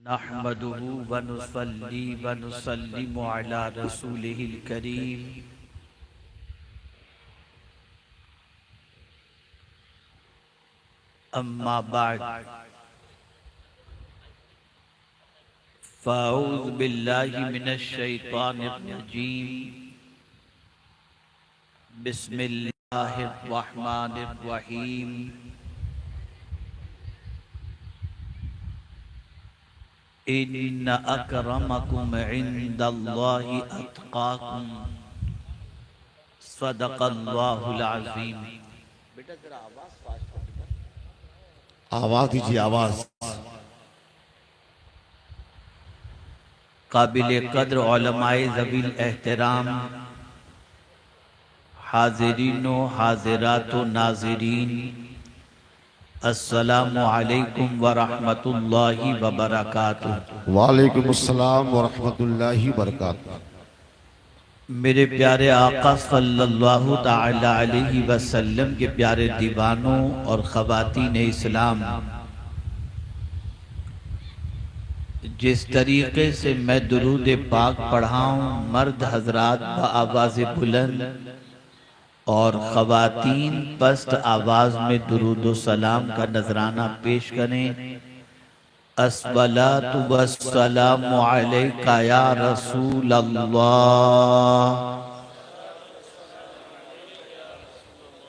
नहमदुहु व नुसल्ली व नुसल्लिमु अला रसूलिहिल करीम। अम्मा बाद फ़अऊज़ु बिल्लाहि मिनश शैतानिर रजीम। बिस्मिल्लाहिर रहमानिर रहीम। इन्न अकरमकुम इंदल्लाहि अत्काकुम। सदक़ल्लाहुल अज़ीम। बेटा जरा आवाज फास्ट हो। आवाज दीजिए, आवाज। काबिल कद्र उलमाए ज़वील एहतराम, हाज़िरीनो हाज़िरातो नाज़रीन, अस्सलामु अलैकुम व रहमतुल्लाहि व बरकातुहू। वालेकुम अस्सलाम व रहमतुल्लाहि व बरकातुहू। मेरे प्यारे आका सल्लल्लाहु ताला अलैहि वसल्लम के प्यारे दीवानों और ख़वातीन इस्लाम, जिस तरीके से मैं दुरूद पाक पढ़ाऊँ, मर्द हजरात बआवाज़ बुलंद और ख़वातीन पस्त आवाज़ में दुरूद सलाम का नजराना पेश करें। अस्सलातु वस्सलामु अलैका या रसूल अल्लाह,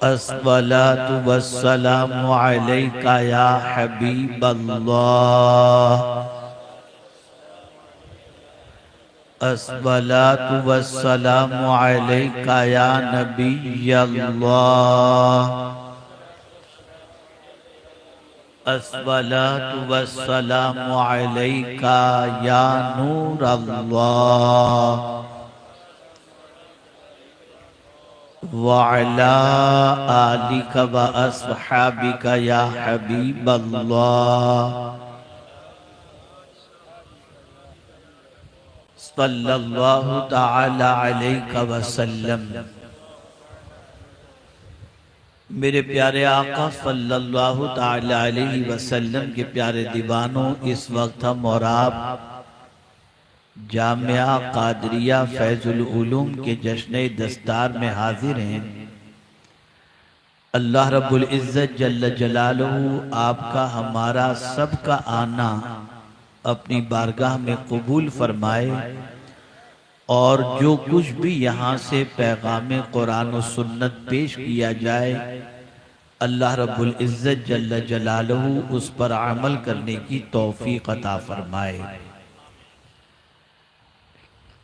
अस्सलातु वस्सलामु अलैका या हबीब अल्लाह, अस्सलातु वस्सलामु अलैका या नबी अल्लाह, अस्सलातु वस्सलामु अलैका या नूर अल्लाह, व अला आलिका व अस्हाबिका या हबीब अल्लाह, सल्लल्लाहु ताला अलैहि वसल्लम। मेरे प्यारे आका सल्लल्लाहु ताला अलैहि वसल्लम के प्यारे दीवानों, इस वक्त हम और आप जामिया कादरिया फैजुल उलूम के जश्न दस्तार में हाजिर हैं। अल्लाह रब्बुल इज़्ज़त जल्ल जलालुहु आपका हमारा सबका आना अपनी बारगाह में कबूल फरमाए और जो कुछ भी यहाँ से पैगाम कुरान और सुन्नत पेश किया जाए, अल्लाह रब्बुल इज़्ज़त जल्ल जलालुहु उस पर अमल करने की तौफीक अता फरमाए।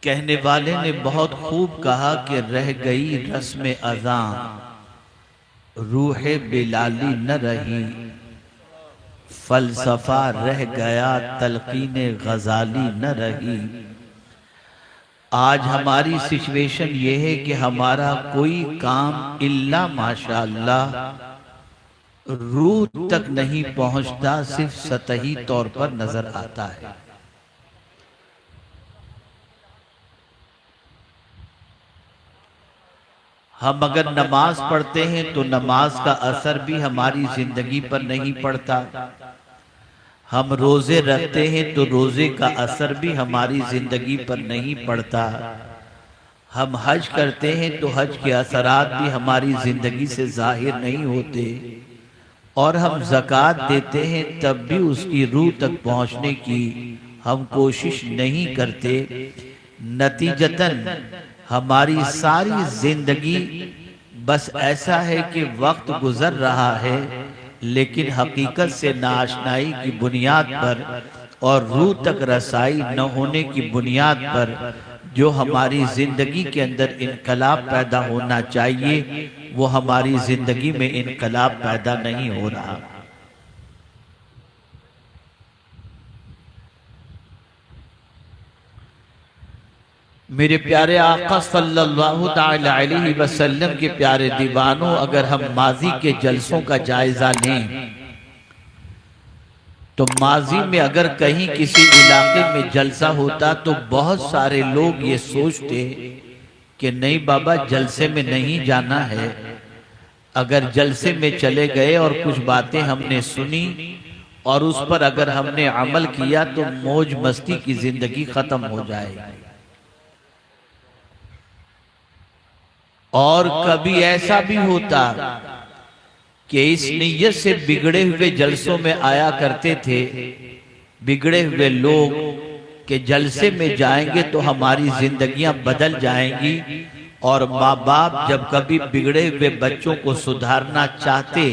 कहने वाले ने बहुत खूब कहा कि रह गई रस्म अज़ां, रूहे बिलाली न रही, फलसफा रह गया तलकीने गजाली न रही। आज हमारी सिचुएशन ये है कि हमारा कोई काम इल्ला माशाअल्लाह रूह तक नहीं पहुंचता, सिर्फ सतही तौर पर नजर आता है। हम अगर नमाज पढ़ते हैं तो नमाज का असर भी हमारी जिंदगी पर नहीं पड़ता। हम रोजे रखते हैं तो रोजे का असर भी हमारी जिंदगी पर नहीं पड़ता। हम हज करते हैं तो हज के असरात भी हमारी जिंदगी से जाहिर नहीं होते। और हम ज़कात देते हैं तब भी उसकी रूह तक पहुंचने की हम कोशिश नहीं करते। नतीजतन हमारी सारी जिंदगी बस ऐसा है कि वक्त गुजर रहा है, लेकिन हकीकत से नाआशनाई की बुनियाद पर और रूह तक रसाई न होने की बुनियाद पर जो हमारी जिंदगी के अंदर इनकलाब पैदा होना चाहिए, वो हमारी जिंदगी में इनकलाब पैदा नहीं हो रहा। मेरे प्यारे आका सल्लल्लाहु ताला अलैहि वसल्लम के प्यारे दीवानों, अगर हम माजी के जलसों का जायजा लें तो माजी में अगर कहीं किसी इलाके में जलसा होता तो बहुत सारे लोग ये सोचते कि नहीं बाबा, जलसे में नहीं जाना है। अगर जलसे में चले गए और कुछ बातें हमने सुनी और उस पर अगर हमने अमल किया तो मौज मस्ती की जिंदगी खत्म हो जाएगी। और कभी ऐसा भी होता कि इस नीयत से बिगड़े हुए जलसों में आया करते थे, बिगड़े हुए लोग के जलसे में जाएंगे तो हमारी जिंदगियां बदल जाएंगी। और माँ बाप जब कभी बिगड़े हुए बच्चों को सुधारना चाहते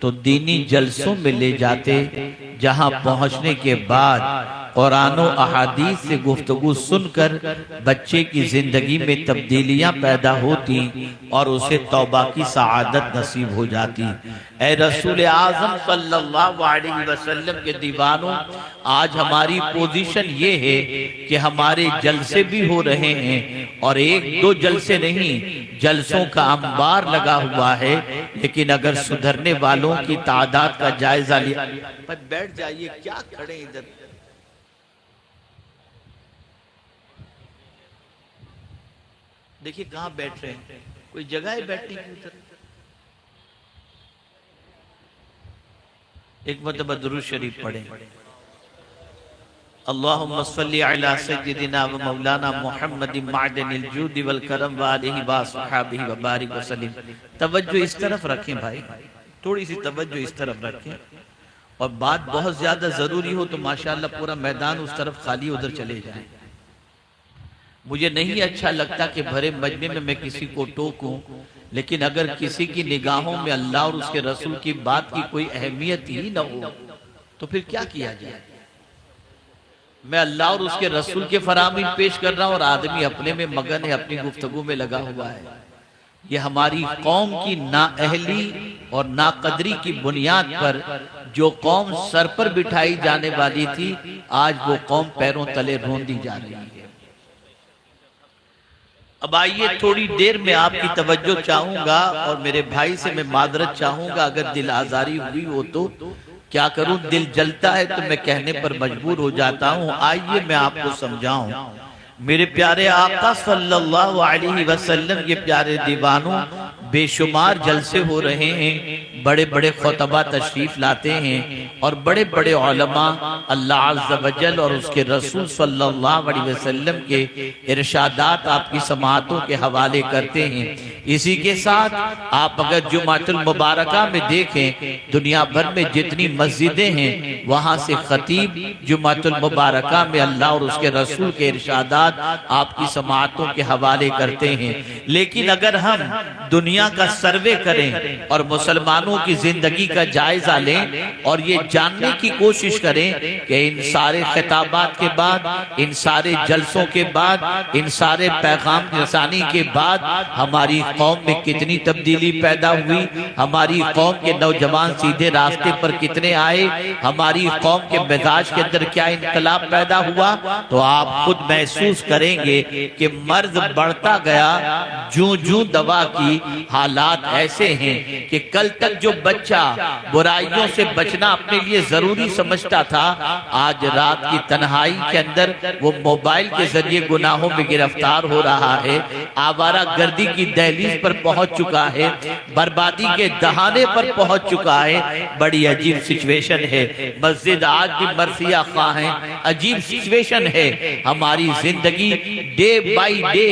तो दीनी जलसों में ले जाते, जहां पहुंचने के बाद कुरान और अहादीस से गुफ्तगू सुनकर बच्चे की जिंदगी में तब्दीलियां पैदा होती और उसे तौबा की सआदत नसीब हो जाती। ऐ रसूल आज़म सल्लल्लाहु अलैहि वसल्लम के दीवानों, आज हमारी पोजीशन ये है कि हमारे जलसे भी हो रहे हैं और एक दो जलसे नहीं, जलसों का अंबार लगा हुआ है। लेकिन अगर सुधरने वालों की तादाद का जायजा लिया, बैठ जाइए, क्या खड़े इधर। देखिए कहां बैठ रहे हैं, कोई जगह है बैठने की उधर। एक मरतबा दुरूद शरीफ पढ़े। अल्लाहुम्मा सल्ली अला सय्यिदिना व मौलाना मुहम्मदिन मादनिल जूद वल करम व आलिहि व अस्हाबिहि व बारिक व सल्लिम। तवज्जो इस तरफ रखें भाई, थोड़ी सी तवज्जो इस तरफ रखें। और बात बहुत ज्यादा जरूरी हो तो माशाअल्लाह पूरा मैदान उस तरफ खाली, उधर चले जाएं। मुझे नहीं अच्छा लगता कि भरे मजमे में मैं किसी को टोकूं, लेकिन अगर किसी की निगाहों में अल्लाह और उसके रसूल की बात की कोई अहमियत ही न हो तो फिर क्या किया जाए। मैं अल्लाह और उसके रसूल के फरामीन पेश कर रहा हूं और आदमी अपने में मगन है, अपनी गुफ्तगू में लगा हुआ है। ये हमारी कौम की नाअहली और नाकदरी की बुनियाद पर जो कौम सर पर बिठाई जाने वाली थी, आज वो कौम पैरों तले रोंदी जा रही है। अब आइए, थोड़ी देर में आपकी तवज्जो चाहूंगा और मेरे भाई से मैं मादरत चाहूंगा अगर दिल आजारी हुई हो तो। क्या करूं, दिल जलता है तो मैं कहने पर मजबूर हो जाता हूं। आइए मैं आपको समझाऊं। मेरे प्यारे आका सल्लल्लाहु अलैहि वसल्लम के प्यारे दीवानों, बेशुमार जलसे हो रहे हैं, बड़े बड़े खुतबा तशरीफ लाते हैं और बड़े बड़े उलमा अल्लाह अज़्ज़ व जल और उसके रसूल सल्लल्लाहु अलैहि वसल्लम के इरशादात आपकी समाअतों के हवाले करते हैं। इसी के साथ आप अगर जुमातुल मुबारका में देखें, दुनिया भर में जितनी मस्जिदें हैं वहां से खतीब जुमातुल मुबारका में अल्लाह और उसके रसूल के इरशादात आपकी समाअतों के हवाले करते हैं। लेकिन अगर हम दुनिया का सर्वे करें और मुसलमानों की जिंदगी का जायजा लें और ये जानने की कोशिश करें कि इन सारे खिताबात के बाद, इन सारे जलसों के बाद, इन सारे पैगाम रसानी के बाद हमारी कौम में कितनी तब्दीली पैदा हुई, हमारी कौम के नौजवान सीधे रास्ते पर कितने आए, हमारी कौम के मिजाज के अंदर क्या इनकलाब पैदा हुआ, तो आप खुद महसूस करेंगे कि मर्ज बढ़ता गया। जूं जूं दवा की हालात ऐसे हैं कि कल तक जो बच्चा बुराइयों से बचना अपने लिए जरूरी समझता था, आज रात की तन्हाई के अंदर वो मोबाइल के जरिए गुनाहों में गिरफ्तार हो रहा है, आवारा गर्दी की दहलीज पर पहुंच चुका है, बर्बादी के दहाने पर पहुंच चुका है। बड़ी अजीब सिचुएशन है। मस्जिद आज भी मरसिया खा है, अजीब सिचुएशन है। हमारी जिंदगी डे बाई डे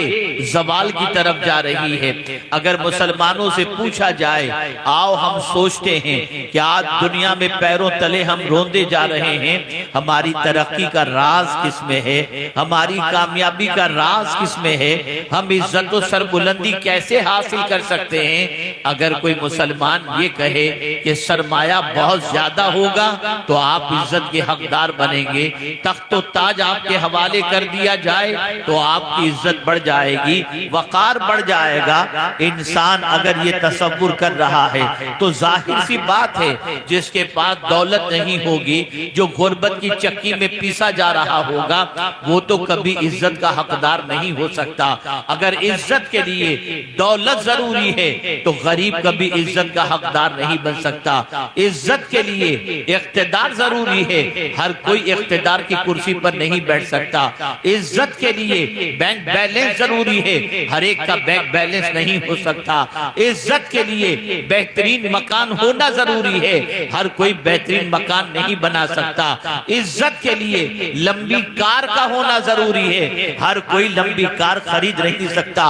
जवाल की तरफ जा रही है। अगर मुसलमानों से पूछा जाए, आओ हम सोचते हैं कि आज दुनिया में पैरों तले हम रोंदे जा रहे हैं, हमारी तरक्की का राज किसमें है, हमारी कामयाबी का राज किसमें है, हम इज्जत और सरबुलंदी कैसे हासिल कर सकते हैं। अगर कोई मुसलमान ये कहे कि सरमाया बहुत ज्यादा होगा तो आप इज्जत के हकदार बनेंगे, तख्त और ताज आपके हवाले कर दिया जाए तो आपकी इज्जत बढ़ जाएगी, वकार बढ़ जाएगा। इंसान अगर ये तसव्वुर कर रहा है तो जाहिर सी बात है, जिसके पास दौलत नहीं होगी, जो गुर्बत की चक्की में पीसा जा रहा होगा, वो तो कभी इज्जत का हकदार नहीं हो सकता। अगर इज्जत के लिए दौलत जरूरी है तो गरीब कभी इज्जत का हकदार नहीं बन सकता। इज्जत के लिए इख्तिदार जरूरी है, हर कोई इख्तिदार की कुर्सी पर नहीं बैठ सकता। इज्जत के लिए बैंक बैलेंस जरूरी है, हर एक का बैंक बैलेंस नहीं हो सकता। इज्जत के लिए बेहतरीन मकान होना जरूरी है, हर कोई बेहतरीन मकान नहीं बना सकता। इज्जत के लिए लंबी कार का होना जरूरी है, हर कोई लंबी कार खरीद नहीं सकता।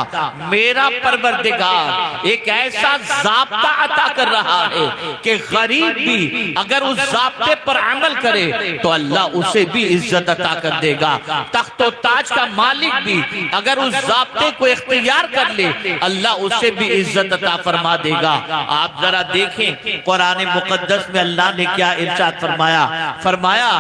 मेरा परवरदिगार एक ऐसा ज़ाब्ता अता कर रहा है कि गरीब भी अगर उस ज़ाब्ते पर अमल करे तो अल्लाह उसे भी इज्जत अता कर देगा। तख्त और ताज का मालिक भी अगर उस ज़ाब्ते को इख्तियार कर ले अल्लाह उसे भी इज्जत अता फरमा देगा। आप जरा देखें कुरान मुकद्दस में अल्लाह ने क्या इरशाद फरमाया। फरमाया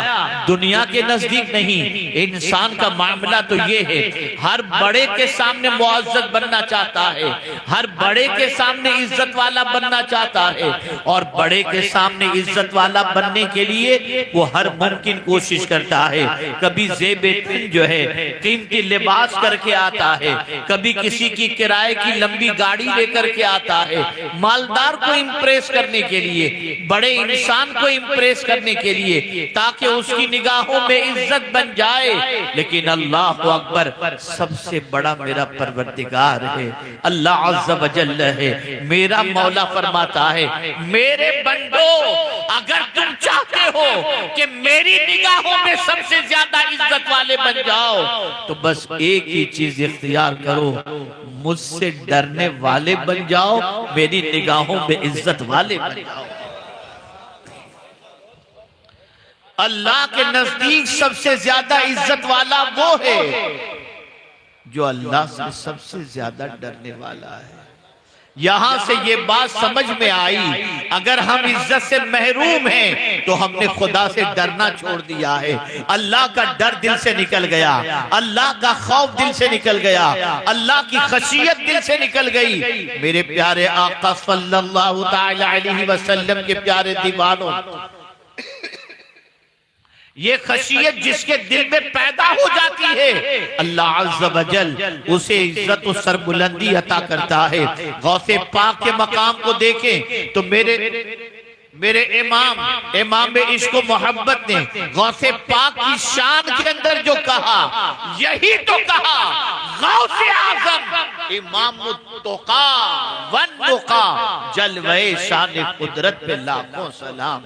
दुनिया के नजदीक नहीं, इंसान का मामला तो ये है, हर बड़े के सामने मुअज़्ज़ज़ बनना चाहता है, हर बड़े के सामने इज्जत वाला बनना चाहता है, और बड़े के सामने इज्जत वाला बनने के लिए वो हर मुमकिन कोशिश करता है। कभी ज़ेबे तिन जो है कीमती लिबास करके आता है, कभी किसी की किराए की लंबी गाड़ी लेकर के आता है, मालदार को इम्प्रेस करने के लिए, बड़े इंसान को इम्प्रेस करने के लिए, ताकि उसकी निगाहों में इज्जत बन जाए। लेकिन अल्लाह अकबर, सबसे बड़ा मेरा परवरदिगार है, अल्लाह अज़्ज़ व जल्ल है। मेरा मौला फरमाता है मेरे बंदो अगर तुम चाहते हो कि मेरी निगाहों में सबसे ज्यादा इज्जत वाले बन जाओ तो बस एक ही चीज इख्तियार करो, मुझसे डरने वाले बन जाओ, मेरी निगाहों में इज्जत वाले बन जाओ। अल्लाह के नजदीक सबसे ज्यादा इज्जत वाला वो है जो अल्लाह से सबसे ज्यादा डरने वाला है। यहां से ये बात समझ में आई, अगर हम इज्जत से महरूम हैं तो हमने खुदा से डरना छोड़ दिया है। अल्लाह का डर दिल से निकल गया, अल्लाह का खौफ दिल से निकल गया, अल्लाह की खशियत दिल से निकल गई। मेरे प्यारे आका सल्लल्लाहु तआला अलैहि वसल्लम के प्यारे दीवानों, ये खशियत जिसके दिल में पैदा हो जाती है अल्लाह अज़्ज़ व जल उसे इज्जत और सरबुलंदी अता करता है। गौसे पाक के मकाम को देखें तो मेरे इमाम इश्क व मोहब्बत ने गौसे पाक की शान के अंदर जो कहा, यही तो कहा, गौसे आज़म इमाम तुक़ा वन तुक़ा, जलवे शान कुदरत पे लाखों सलाम।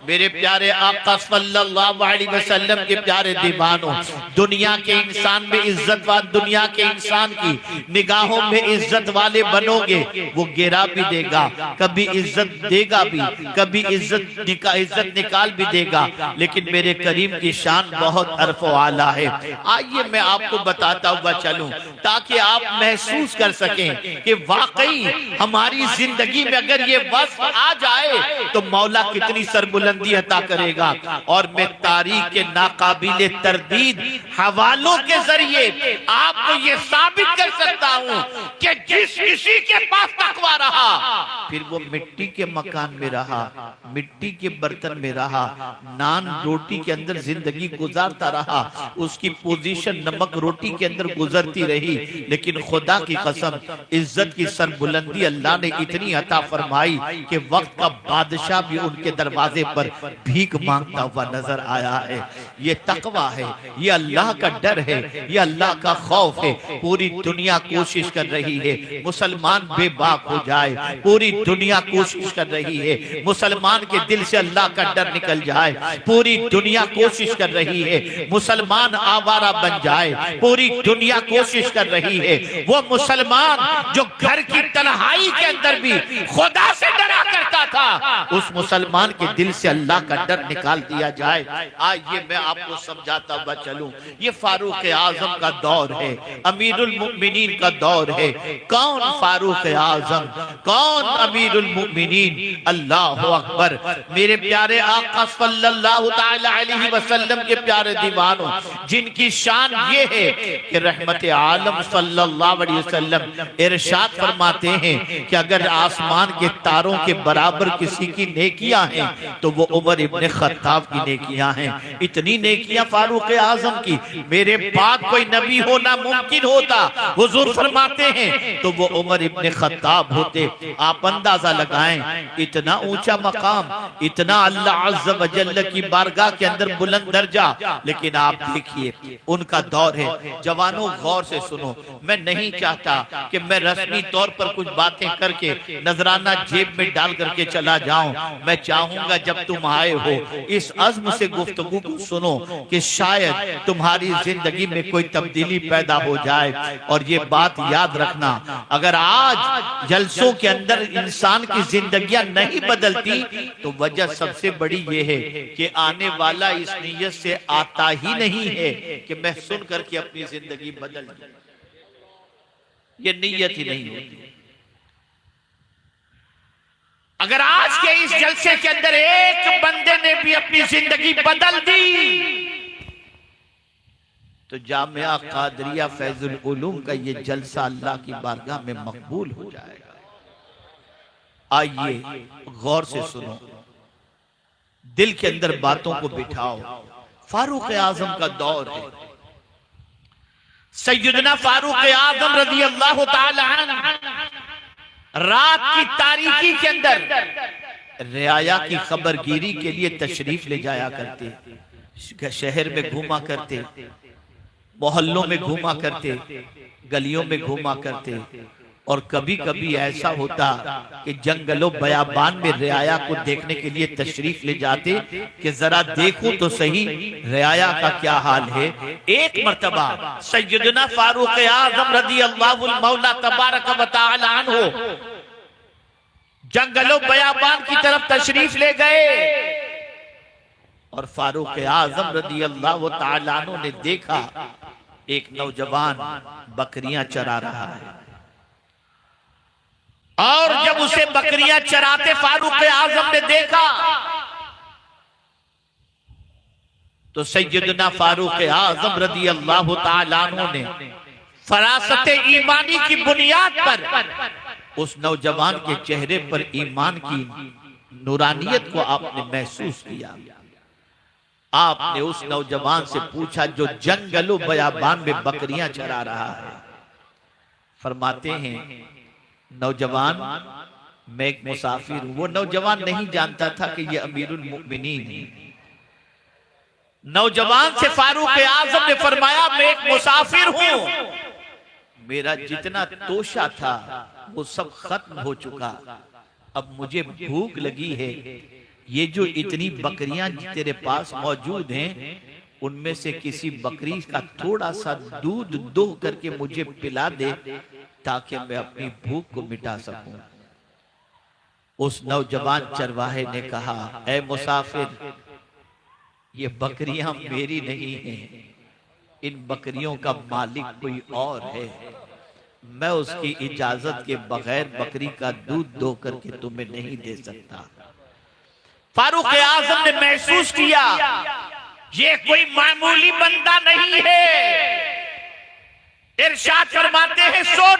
मेरे प्यारे आका सल्लल्लाहु अलैहि वसल्लम के प्यारे दीवानों, दुनिया के इंसान में इज्जत वाले, दुनिया के इंसान की निगाहों में इज्जत वाले बनोगे, वो गिरा भी देगा, कभी इज्जत देगा भी, कभी इज्जत निकाल भी देगा, लेकिन मेरे करीम की शान बहुत अर्फ़ व आला है। आइए मैं आपको बताता हुआ चलूं ताकि आप महसूस कर सकें कि वाकई हमारी जिंदगी में अगर ये वस्फ आ जाए तो मौला कितनी सरबुलंदी अता करेगा। और मैं तारीख के नाकाबिले तरदीद हवालों के जरिए आपको ये साबित कर सकता हूं कि जिस किसी के पास तकवा रहा फिर वो मिट्टी के मकान में रहा, मिट्टी के बर्तन में रहा, नान रोटी के अंदर जिंदगी गुजारता रहा, उसकी पोजीशन नमक रोटी के अंदर गुजरती रही, लेकिन खुदा की कसम इज्जत की सरबुलंदी अल्लाह ने इतनी अता फरमाई कि वक्त का बादशाह भी उनके दरवाजे पर भीख मांगता हुआ नजर आया है। ये तकवा है, ये अल्लाह का डर है, ये अल्लाह का खौफ है। पूरी दुनिया कोशिश कर रही है मुसलमान बेबाक हो जाए, पूरी दुनिया कोशिश कर रही है मुसलमान के दिल से अल्लाह का डर निकल जाए, पूरी दुनिया कोशिश कर रही है मुसलमान आवारा बन जाए, पूरी दुनिया कोशिश कर रही है वो मुसलमान जो घर की तन्हाई के अंदर भी खुदा से डरा करता था, उस मुसलमान के दिल से अल्लाह का डर निकाल दिया जाए। आइए मैं आपको समझाता हुआ चलूं, ये फारूक आजम का दौर है, अमीरुल मुमिनीन का दौर है। कौन फारूक आजम, कौन अमीरुल मुमिनीन? अल्लाह अकबर। मेरे प्यारे आका सल्लल्लाहु तआला अलैहि वसल्लम के प्यारे दीवानों, जिनकी शान ये है कि रहमत आलम सल्लल्लाहु अलैहि वसल्लम इरशाद फरमाते हैं कि अगर आसमान के तारों के बराबर किसी की नेकियां हैं तो वो उमर इब्ने खत्ताब की नेकियां हैं। इतनी नेकियां फारूक आजम की, मेरे बाद कोई नबी होना मुमकिन होता हुजूर फरमाते हैं तो वो उमर इब्ने खत्ताब होते। आप अंदाजा लगाएं इतना ऊंचा मकाम, इतना अल्लाह अज़्ज़ व जल्ल की बारगाह के अंदर बुलंद दर्जा। लेकिन आप देखिए उनका दौर है, जवानों गौर से सुनो, मैं नहीं चाहता कि मैं रस्मी तौर पर कुछ बातें करके नजराना जेब में डाल करके चला जाऊं। मैं चाहूंगा जब तुम आए हो इस अज़्म से गुफ्तगू को सुनो कि शायद तुम्हारी जिंदगी में कोई तब्दीली पैदा हो जाए। और ये बात याद रखना, अगर आज जलसों के अंदर इंसान की जिंदगियां नहीं बदलती तो वजह सबसे बड़ी ये है कि आने वाला इस नीयत से आता ही नहीं है कि मैं सुन करके अपनी जिंदगी बदल दूं। ये नीयत ही नहीं होती। अगर आज के इस जलसे के अंदर एक बंदे ने भी अपनी जिंदगी बदल दी तो जामिया कादरिया फैजुल उलूम का ये जलसा अल्लाह की बारगाह में मकबूल हो जाएगा। आइए गौर से सुनो, दिल के अंदर बातों को बिठाओ। फारूक आजम का दौर है। सैयदना फारूक आजम रज़ी अल्लाह ताला अन्हु रात की तारीकी के अंदर रियाया की खबरगिरी के लिए तशरीफ ले जाया करते। शहर में घूमा करते, मोहल्लों में घूमा करते, गलियों में घूमा करते। और कभी कभी ऐसा होता कि जंगलों बयाबान में रियाया को देखने के लिए तशरीफ ले जाते कि जरा देखो तो सही रियाया का क्या हाल है। एक मर्तबा सैयदना फारूक आज़म रज़ी अल्लाहु मौला तबारक व तआला अन्हु जंगलों बयाबान की तरफ तशरीफ ले गए और फारूक आज़म रज़ी अल्लाहु तआला अन्हु ने देखा एक नौजवान बकरियां चरा रहा है। और जब उसे बकरियां चराते फारूक आजम ने देखा तो सैयदना फारूक आजम रज़ी अल्लाह ताला अन्हु ने फरासत ईमानी की बुनियाद पर उस नौजवान के चेहरे पर ईमान की नूरानियत को आपने महसूस किया। आपने उस नौजवान से पूछा जो जंगलों बयाबान में बकरियां चरा रहा है। फरमाते हैं नौजवान, मैं एक मुसाफिर हूं। वो नौजवान नहीं जानता था कि ये अमीरुल मोमिनीन है। नौजवान से फारूक आजम ने फरमाया मैं एक मुसाफिर हूं, मेरा जितना तोशा था वो सब खत्म हो चुका, अब मुझे भूख लगी है। ये जो इतनी बकरियां तेरे पास मौजूद हैं उनमें से किसी बकरी का थोड़ा सा दूध दोह करके मुझे पिला दे ताकि मैं अपनी भूख को मिटा सकूं। उस नौजवान चरवाहे ने कहा, ऐ मुसाफिर, ये बकरियां मेरी नहीं हैं, इन बकरियों का मालिक कोई और है। मैं उसकी इजाजत के बगैर बकरी का दूध दो करके तुम्हें नहीं दे सकता। फारूक आजम ने महसूस किया ये कोई मामूली बंदा नहीं है। इरशाद फरमाते हैं सुन,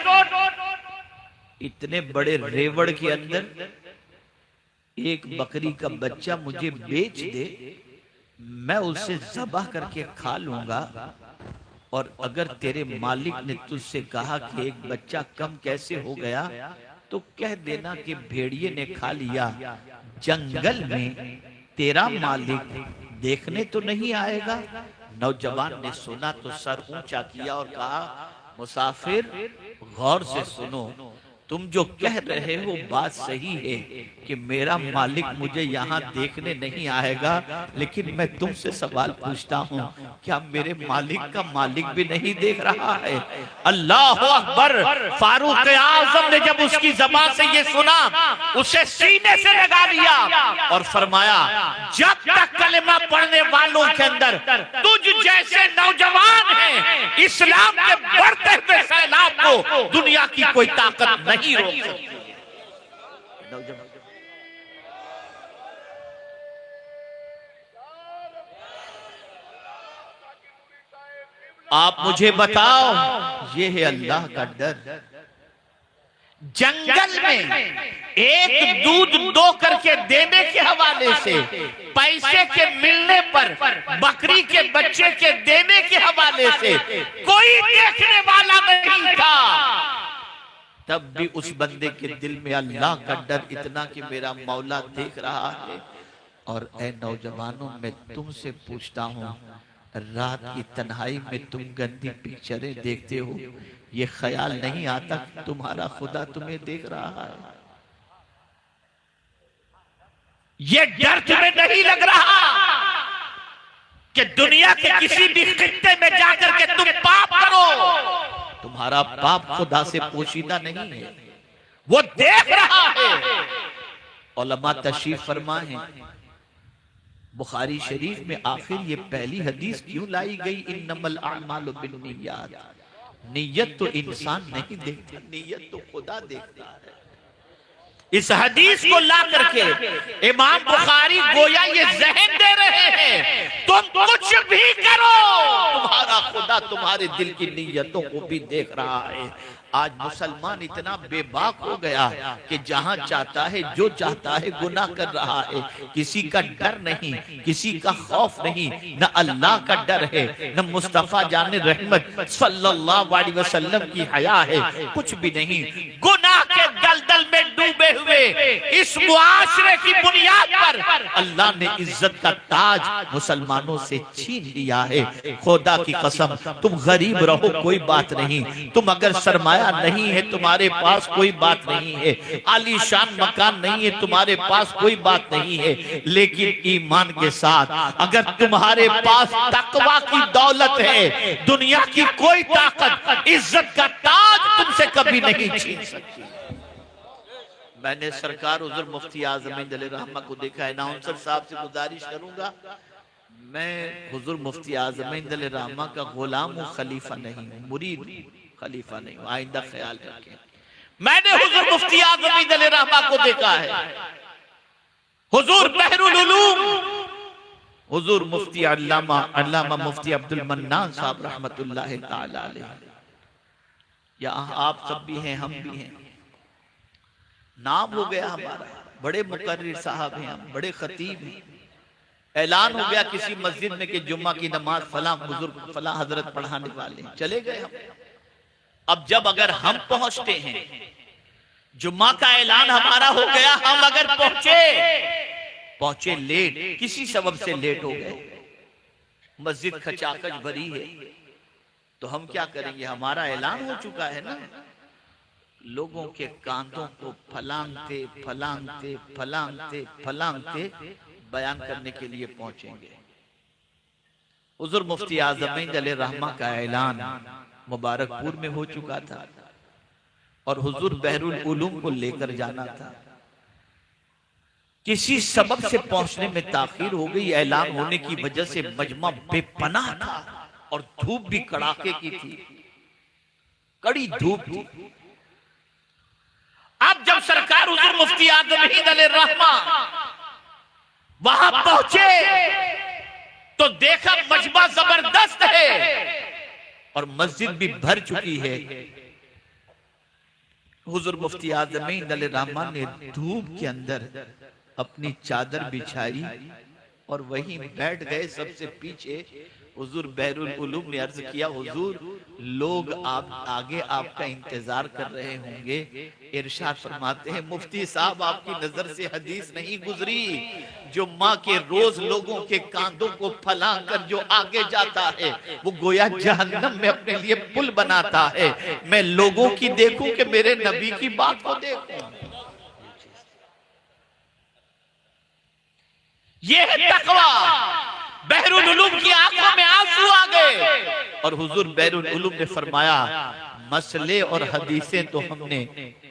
इतने बड़े रेवड़ के अंदर एक बकरी का बच्चा मुझे बेच दे, मैं उसे ज़बह करके खा लूंगा। और अगर तेरे मालिक ने तुझसे कहा कि एक बच्चा कम कैसे हो गया तो कह देना कि भेड़िए ने खा लिया। जंगल में तेरा मालिक देखने तो नहीं आएगा। नौजवान ने सुना तो सर ऊंचा किया और कहा, मुसाफिर गौर से सुनो, तुम जो कह रहे हो बात सही है कि मेरा मालिक मुझे यहाँ देखने नहीं आएगा, लेकिन मैं तुमसे सवाल पूछता हूँ, क्या मेरे मालिक का मालिक भी नहीं देख रहा है? अल्लाह अकबर। फारूक आजम ने जब उसकी ज़बान से ये सुना उसे सीने से लगा लिया और फरमाया, जब तक कलेमा पढ़ने वालों के अंदर तुझ जैसे नौजवान हैं, इस्लाम के बढ़ते हुए सैलाब को दुनिया की कोई ताकत नहीं रोक सकती है। आप मुझे बताओ, ये है अल्लाह का डर। जंगल में एक दूध दो करके देने के हवाले से, पैसे के मिलने पर बकरी के बच्चे के देने के हवाले से कोई देखने वाला नहीं था, तब भी उस बंदे के दिल में अल्लाह का डर इतना कि मेरा मौला देख रहा है। और ऐ नौजवानों, मैं तुमसे पूछता हूँ, रात की तन्हाई में तुम गंदी पिक्चरें देखते हो, ये ख्याल नहीं आता कि तुम्हारा खुदा तुम्हें देख रहा है। ये डर तुम्हें नहीं लग रहा कि दुनिया के किसी भी खित्ते में जाकर के तुम पाप करो, तुम्हारा पाप खुदा से पोशीदा नहीं है, वो देख रहा है। उलमा तशरीफ फरमा है, बुखारी शरीफ में आखिर ये पहली हदीस क्यों लाई गई, इन्नमल अअमालु बिन्नियात। नियत तो इंसान नहीं देखता, नियत तो खुदा देखता है। इस हदीस को ला करके इमाम बुखारी गोया ये जहन दे रहे हैं, तुम कुछ भी करो तुम्हारा खुदा तुम्हारे दिल की नियतों को भी देख रहा है। आज मुसलमान इतना बेबाक हो गया कि जहां चाहता है जो चाहता है गुनाह कर रहा है, किसी का डर नहीं, किसी का खौफ नहीं, न अल्लाह का डर है, न मुस्तफा जाने रहमत सल्लल्लाहु अलैहि वसल्लम की हया है, कुछ भी नहीं। गुनाह के दलदल में डूबे हुए इस मुआशरे की बुनियाद पर अल्लाह ने इज्जत का ताज मुसलमानों से छीन लिया है। खुदा की कसम, तुम गरीब रहो कोई बात नहीं, तुम अगर सरमाया नहीं है तुम्हारे पास कोई बात नहीं है, आलीशान मकान नहीं है तुम्हारे पास कोई बात नहीं है, लेकिन ईमान के साथ अगर तुम्हारे पास तकवा की दौलत है, दुनिया की कोई ताकत इज्जत का ताज तुमसे कभी नहीं छीन सकती। मैंने सरकार हुज़ूर मुफ्ती आज़म रहमा को देखा है। अनाउंसर साहब से गुजारिश करूंगा, मैं हुज़ूर मुफ्ती आज़म रहमा का गुलाम हूं, खलीफा नहीं हूं, मुरीद खलीफा नहीं हूं, आइंदा ख्याल रखें। मैंने हुज़ूर मुफ्ती आज़म रहमा को देखा है, हुज़ूर बहरुल उलूम, हुज़ूर मुफ्ती अल्लामा मुफ्ती अब्दुल मन्नान साहब रहमतुल्लाह तआला अलैह। यहाँ आप सब भी हैं, हम भी हैं, नाम हो गया हमारा, बड़े मुकर्रिर साहब हैं हम, बड़े खतीब हैं, ऐलान हो गया किसी मस्जिद में कि जुम्मा की नमाज फला बुजुर्ग फला हजरत पढ़ाने वाले हैं, चले गए हम। अब जब अगर हम पहुंचते हैं, जुम्मा का ऐलान हमारा हो गया, हम अगर पहुंचे लेट, किसी सबब से लेट हो गए, मस्जिद खचाखच भरी है, तो हम क्या करेंगे? हमारा ऐलान हो चुका है ना, लोगों के कांधों को फलांगते फलांगते फलांगते फलांगते बयान करने के लिए पहुंचेंगे। हुज़ूर मुफ्ती आज़म रहमा का ऐलान मुबारकपुर में हो चुका था और हुज़ूर बहरुल उलूम को लेकर जाना था, किसी सबब से पहुंचने में ताखीर हो गई। ऐलान होने की वजह से मजमा बेपनाह था और धूप भी कड़ाके की थी, कड़ी धूप थी। अब जब सरकार हुज़ूर मुफ्ती आज़म रहमा वहां पहुंचे तो देखा मजमा जबरदस्त है और मस्जिद भी भर चुकी है। हुज़ूर मुफ्ती आज़म रहमा ने धूप के अंदर अपनी चादर बिछाई और वहीं बैठ गए सबसे पीछे। हुज़ूर बहरुल उलूम ने अर्ज किया, हुज़ूर लोग आप आगे आपका इंतजार कर रहे होंगे। इरशाद फरमाते हैं, मुफ्ती साहब आपकी नजर से हदीस नहीं गुजरी, जुम्मा के रोज लोगों के कांधों को फलांग कर जो आगे जाता है वो गोया जहन्नम में अपने लिए पुल बनाता है। मैं लोगों की देखूं कि मेरे नबी की बात को देखूं, ये है तकवा। बहरुल उलूम की आंखों में आंसू आ गए और हुज़ूर बहरुल उलूम ने फरमाया, मसले और हदीसें तो हमने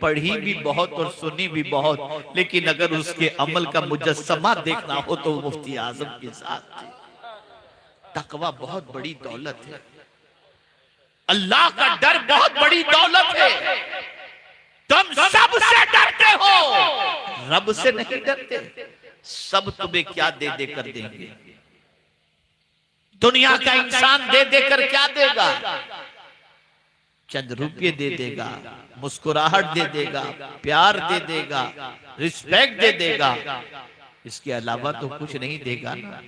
पढ़ी भी बहुत और सुनी भी बहुत, लेकिन अगर उसके अमल का मुजस्समा देखना हो तो मुफ्ती आज़म के साथ थे। तकवा बहुत बड़ी दौलत है, अल्लाह का डर बहुत बड़ी दौलत है। तुम सबसे डरते हो, रब से नहीं डरते। सब तुम्हें क्या दे दे कर देंगे, दुनिया का इंसान दे दे कर क्या देगा? चंद रुपये दे देगा, मुस्कुराहट दे देगा, प्यार दे देगा, रिस्पेक्ट दे देगा, इसके अलावा तो कुछ नहीं देगा ना।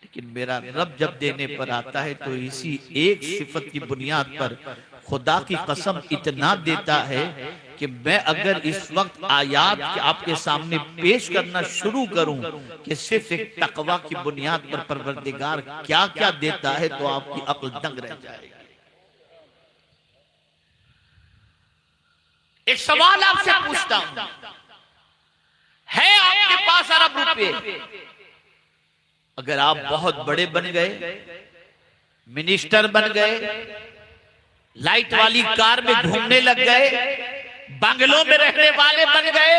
लेकिन मेरा रब जब देने पर आता है तो इसी एक सिफत की बुनियाद पर खुदा की कसम इतना देता है कि मैं अगर इस वक्त आयात आपके सामने पेश करना शुरू करूं कि सिर्फ एक तकवा की बुनियाद पर परवरदिगार क्या क्या देता है, तो आपकी अक्ल दंग रह जाएगी। एक सवाल आपसे पूछता हूं, है आपके पास अरब रुपए, अगर आप बहुत बड़े बन गए, मिनिस्टर बन गए, लाइट वाली कार में घूमने लग गए, बंगलों में रहने वाले बन गए,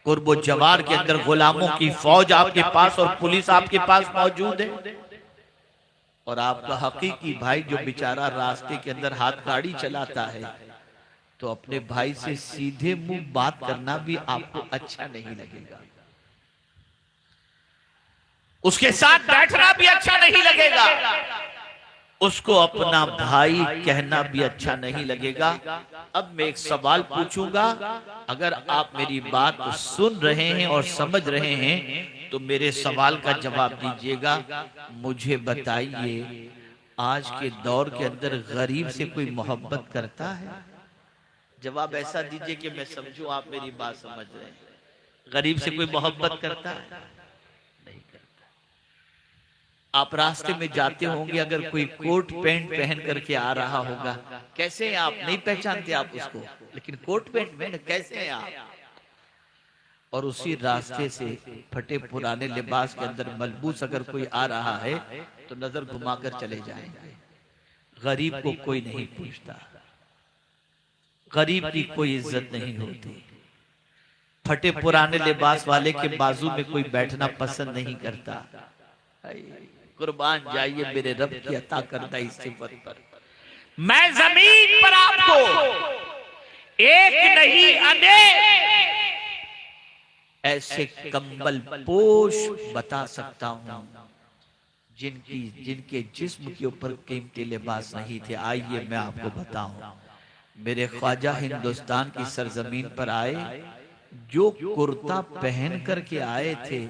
कुर्बो जवार के अंदर गुलामों की फौज आपके पास और पुलिस आपके पास मौजूद है, और आपका हकीकी भाई जो बेचारा रास्ते के अंदर हाथ गाड़ी चलाता है, तो अपने भाई से सीधे मुंह बात करना भी आपको अच्छा नहीं लगेगा, उसके साथ बैठना भी अच्छा नहीं लगेगा, उसको अपना भाई कहना भी अच्छा नहीं लगेगा। अब मैं एक सवाल पूछूंगा, अगर आप मेरी बात सुन रहे हैं और समझ रहे हैं तो मेरे सवाल का जवाब दीजिएगा। मुझे बताइए, आज के दौर के अंदर गरीब से कोई मोहब्बत करता है? जवाब ऐसा दीजिए कि मैं समझूं आप मेरी बात समझ रहे हैं। गरीब से कोई मोहब्बत करता है? नहीं करता। आप रास्ते में जाते होंगे, अगर कोई कोट पैंट पहन करके आ रहा होगा, कैसे हैं आप? नहीं पहचानते आप उसको, लेकिन कोट पैंट में कैसे हैं आप? और उसी रास्ते से फटे पुराने लिबास के अंदर मलबूस अगर कोई आ रहा है तो नजर घुमाकर चले जाएंगे। गरीब को कोई नहीं पूछता, गरीब की कोई इज्जत नहीं होती, फटे पुराने लिबास वाले के बाजू में कोई बैठना पसंद नहीं करता। कुर्बान जाइए मेरे रब की अता करदा इस सिफत पर। मैं जमीन पर आपको एक नहीं अनेक ऐसे कंबल पोश बता सकता हूं जिनके जिस्म के ऊपर कीमती लिबास नहीं थे। आइए मैं आपको बताऊं, मेरे ख्वाजा हिंदुस्तान की सरजमीन पर आए, जो कुर्ता पहन करके आए थे,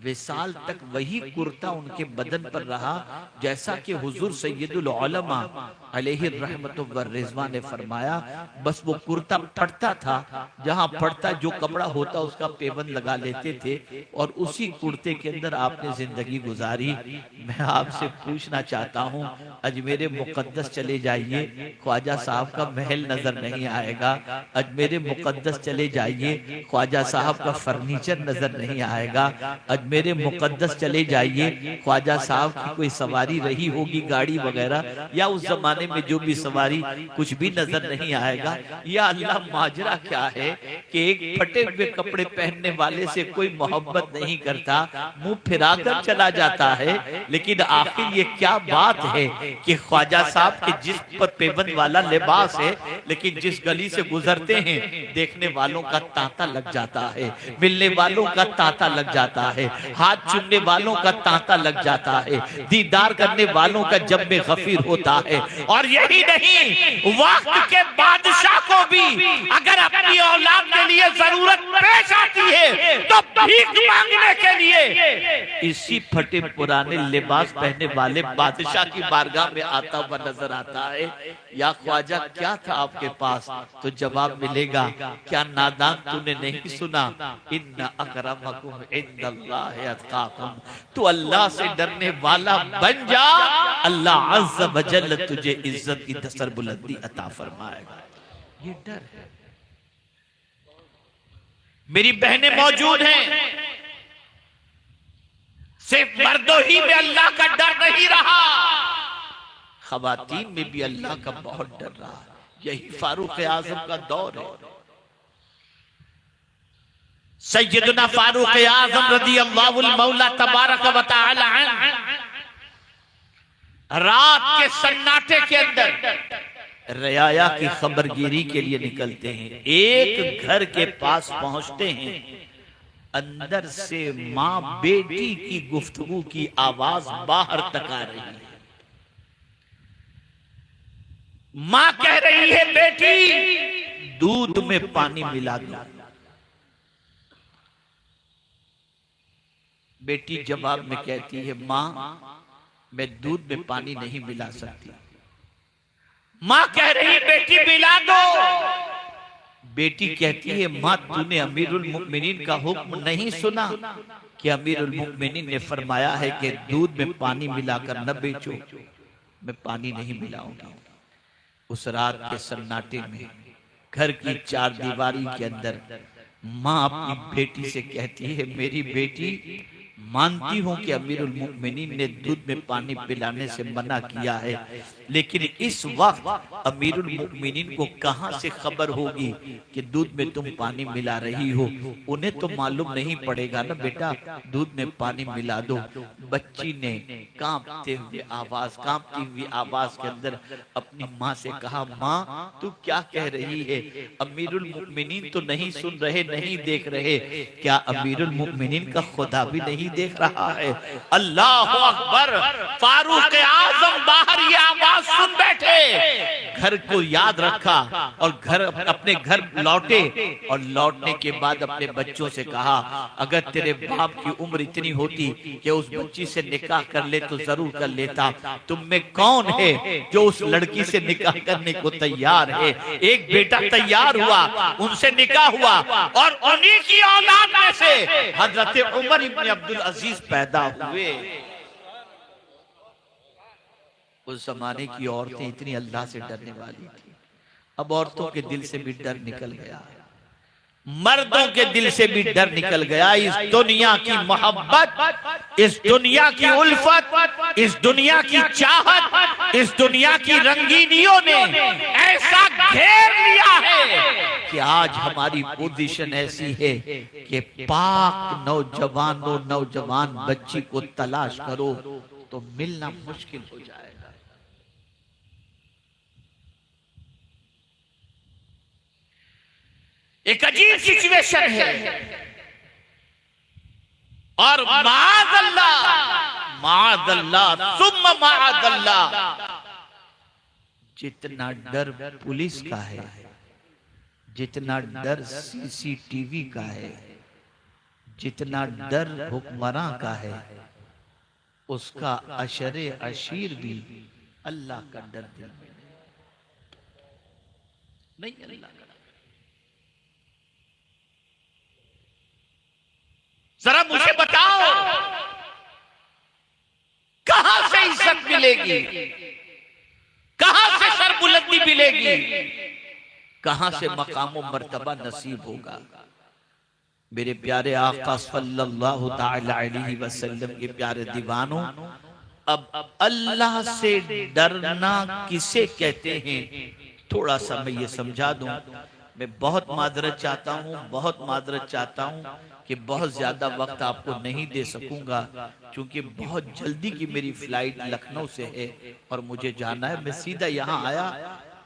विसाल तक वही कुर्ता उनके बदन पर रहा, जैसा कि हुजूर सैयदुल उलमा अलैहि रहमतुल्लाह व रिजवान ने फरमाया। बस वो कुर्ता पड़ता था, जहां पड़ता जो कपड़ा होता उसका पेबंद लगा लेते थे, और उसी कुर्ते के अंदर आपने जिंदगी गुजारी। मैं आपसे पूछना चाहता हूं, अजमेर मुकद्दस चले जाइए, ख्वाजा साहब का महल नजर नहीं आएगा। अजमेर मुकद्दस चले जाइए, ख्वाजा साहब का फर्नीचर नजर नहीं आएगा। अजमेर मुकद्दस चले जाइए, ख्वाजा साहब की कोई सवारी रही होगी गाड़ी वगैरह, या उस जमाने में जो भी सवारी, कुछ भी नजर नहीं आएगा। या अल्लाह माजरा क्या है कि एक फटे हुए कपड़े पहनने वाले से कोई मोहब्बत नहीं करता, मुंह फिराकर चला जाता है। लेकिन आखिर ये क्या बात है कि ख्वाजा साहब के जिस्म पर पेबंद वाला लिबास है, लेकिन जिस गली से गुजरते हैं देखने वालों का तांता लग जाता है, मिलने वालों का तांता लग जाता है, हाथ चूमने वालों का तांता लग जाता है, दीदार करने वालों का जब में गफीर होता है। और यही नहीं, वक्त के बादशाह को भी अगर अपनी औलाद के लिए जरूरत पेश आती है तो भीख मांगने के लिए इसी फटे पुराने लिबास पहनने वाले बादशाह की बारगाह में आता हुआ नजर आता है। या ख्वाजा क्या था आपके पास? तो जवाब मिलेगा, क्या नादान तूने नहीं सुना, इन्ना अकरमकुम इंदल्लाहि अत्काकुम। तू अल्लाह से डरने वाला बन जा, अल्लाह अज़्ज़ व जल्ल तुझे इज्जत की दसर बुलंदी अता फरमाएगा। ये डर है। मेरी बहनें मौजूद हैं, सिर्फ मर्दों ही में अल्लाह का डर नहीं रहा, खवातीन में भी अल्लाह का बहुत डर रहा। यही फारूक आजम का दौर है। सैयदना फारूक आजम रज़ियल्लाहु मौला तबारक व तआला रात के सन्नाटे के अंदर रयाया की खबरगिरी के लिए निकलते हैं। एक घर के पास पहुंचते हैं, अंदर से माँ बेटी की गुफ्तगू की आवाज बाहर तक आ रही है। माँ कह रही है, बेटी दूध में पानी मिला दो। बेटी जवाब में कहती है, माँ मैं दूध में पानी नहीं मिला सकती। माँ कह रही, बेटी मिला दो। बेटी कहती है, माँ तूने अमीरुल मुमिनीन का हुक्म नहीं सुना कि अमीरुल मुमिनीन ने फरमाया है कि दूध में पानी मिलाकर न बेचो। मैं पानी नहीं मिलाऊंगी। उस रात के सन्नाटे में घर की चार दीवारी के अंदर माँ अपनी बेटी से कहती है, मेरी बेटी मानती हूं कि अमीरुल मुमिनीन ने दूध में पानी पिलाने से मना किया है, लेकिन इस वक्त अमीरुल मुमिनीन को कहां से खबर होगी कि दूध में तुम पानी मिला रही हो? उन्हें तो मालूम नहीं पड़ेगा ना बेटा, दूध में पानी मिला दो। बच्ची ने कांपती हुई आवाज के अंदर अपनी माँ से कहा, माँ तू क्या कह रही है? अमीरुल मुमिनीन तो नहीं सुन रहे, नहीं देख रहे। क्या अमीरुल मुमिनीन का खुदा भी नहीं देख रहा है? अल्लाह अकबर। फारूक आजम बाहर ये आवाज सुन बैठे, घर को याद रखा और अपने घर लौटे और लौटने के बाद अपने बच्चों से कहा, अगर तेरे बाप की उम्र इतनी होती कि उस बच्ची से निकाह कर ले तो जरूर कर लेता। तुम में कौन है जो उस लड़की से निकाह करने को तैयार है? एक बेटा तैयार हुआ, उनसे निकाह हुआ और उन्हीं की औलाद में से हजरत उमर इब्न अब्दुल अजीज पैदा हुए। उस जमाने की औरतें इतनी अल्लाह से डरने वाली थी। अब औरतों के दिल से भी डर निकल गया, मर्दों के दिल से भी डर निकल गया। इस दुनिया की मोहब्बत, इस दुनिया की उल्फत, इस दुनिया की चाहत, इस दुनिया की रंगीनियों ने ऐसा घेर लिया है कि आज हमारी पोजीशन ऐसी है कि पाक नौजवान बच्ची को तलाश करो तो मिलना मुश्किल हो जाएगा। एक अजीब सिचुएशन है और माअज़ल्लाह सुम्मा माअज़ल्लाह, जितना डर पुलिस का है, जितना डर सीसीटीवी का है, जितना डर हुक्मरां का है, उसका अशरे अशीर भी अल्लाह का डर दिल में नहीं। अल्लाह का जरा मुझे बताओ, कहां से इज्जत मिलेगी? कहां से सरबुलंदी मिलेगी? कहां से मकाम और मर्तबा नसीब होगा? मेरे प्यारे आका सल्लल्लाहु ताला अलैहि वसल्लम के प्यारे दीवानों, अब अल्लाह से डरना किसे कहते हैं, थोड़ा सा मैं ये समझा दूं। मैं बहुत माजरत चाहता हूं कि बहुत ज्यादा वक्त आपको नहीं दे सकूंगा, क्योंकि बहुत जल्दी की मेरी फ्लाइट लखनऊ से है और मुझे जाना है। मैं सीधा यहाँ आया,